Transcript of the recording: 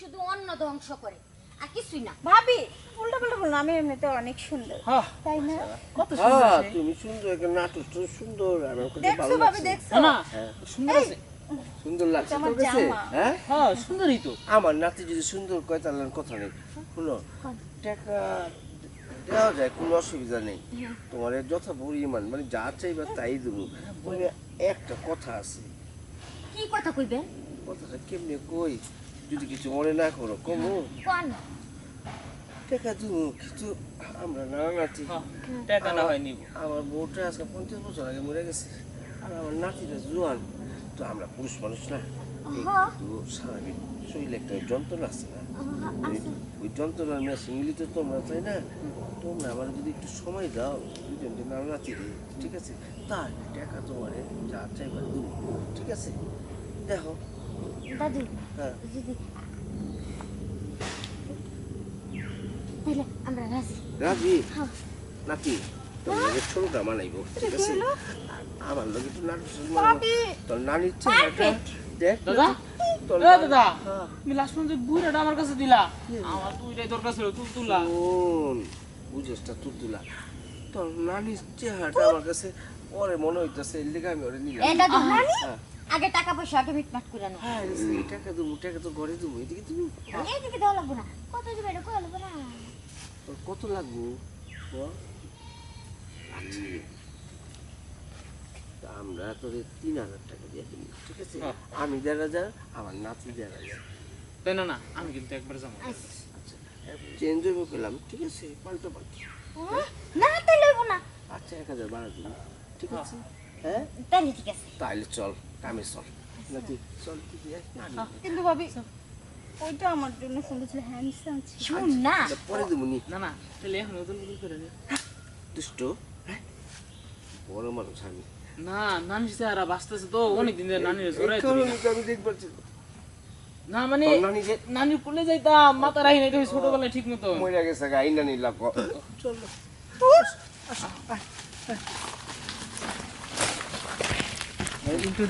শুধু অন্ন ধ্বংস করে আর কিছুই না। ভাবি উল্টা পাল্টা বলুন, আমি এমনিতে অনেক সুন্দর, হ্যাঁ তাই না? কত সুন্দর হ্যাঁ সে। তুমি সুন্দর, একটা নাটক তো সুন্দর, আমার কাছে দেখছো ভালো ভাবি, লাগছে। দেখছো? না হ্যাঁ সুন্দর আছে। সুন্দর লাগছে আমার তোর কাছে? জামা। হ্যাঁ হ্যাঁ সুন্দরই তো। আমার নাতি যদি সুন্দর কয় তাহলে আর কথা নেই। শুনো, টাকা দেওয়া যায়, কোনো অসুবিধা নেই। তোমার যথা পরিমাণ মানে যা চাইবা তাই দেবো। তবে একটা কথা আছে, কি কথা কইবেন? কথাটা কেমনে কই, যদি কিছু মনে না করো কমু কোন টাকা দেবো, কিন্তু আমরা না নাতি, হ্যাঁ টাকা না হয় নিব। আমার বউটা আজকে 50 বছর আগে মরে গেছে, আর আমার নাতিটা জোয়ান। তো আমরা পুরুষ মানুষ না, একটু স্বাভাবিক শরীরে একটা যন্ত্রণা আছে না, ওই যন্ত্রণার মেশিন মিলিত তোমরা, তাই না? তোমরা আমার যদি একটু সময় দাও, দুজনকে নাম নাতি রে, ঠিক আছে? তাহলে টাকা তোমার যা চাইবা দেবো, ঠিক আছে? দেখো। দাদু হ্যাঁ যদি তাহলে আমরা রাজি। রাজি হ্যাঁ। নাতি, তোমাদের ছোটটা মানাইব, ঠিক আছে? আমার লোক একটু নাটক ভাবি তোর নানির চেহারাটা দেখ দাদা তোর এ দাদা হ্যাঁ। তুমি লাস্ট পর্যন্ত বুড়াটা আমার কাছে দিলা। আমার তো ওইটাই দরকার ছিল, তুলা। শোন, বুঝেসটা তুলতুলা, তোর নানির চেহারাটা আমার কাছে ওরে মনে হইতেছে, এর লিগে আমি ওরে নিলাম। এই দাদু হ্যাঁ। আগে টাকা পয়সা আগে মিটমাট করে নাও। হ্যাঁ এই টাকা দেবো, টাকা তো ঘরে দেবো, এদিকে তুমি এইদিকে দেওয়া লাগবো না, কত দিবে এটা কয়া লাগবো না। তোর কত লাগবো বল? আচ্ছা, তা আমরা তোর 3000 টাকা দিয়ে দিবি, ঠিক আছে? হ্যাঁ। আমি 1500, আমার নাতি 1500। তাই না? না আমি কিন্তু একবার যাবো। আচ্ছা। আচ্ছা চেঞ্জ হইব পেলাম, ঠিক আছে? পাল্টো পাল্টো। না তাই লইবো না। আচ্ছা 1000 বাড়া দিবি, ঠিক আছে? হ্যাঁ তাইলে ঠিক আছে। তাইলে চল, কামে চল নাতি, চল তুই আয়, নানি। কিন্তু ভাবি ওইটা আমার জন্য সুন্দর ছিল, হ্যান্ডসাম ছিল। শুন না তা পরে দেবো নি, না না তাহলে এখন ওজন বদল করে নে। দুষ্ট। হ্যাঁ? বড় মানুষ আমি, না নানির চেহারা বাঁচতেছে তো, অনেকদিন ধরে নানির এই জোরাই কারণে তো আমি দেখবার ছিল। না মানে তোর নানি যে নানি কোলে যাইতাম, মাথা রাখি নাই তুমি ছোটবেলায় ঠিক মতো। মরে গেছে গাই নানি লাভ। চল কিন্তু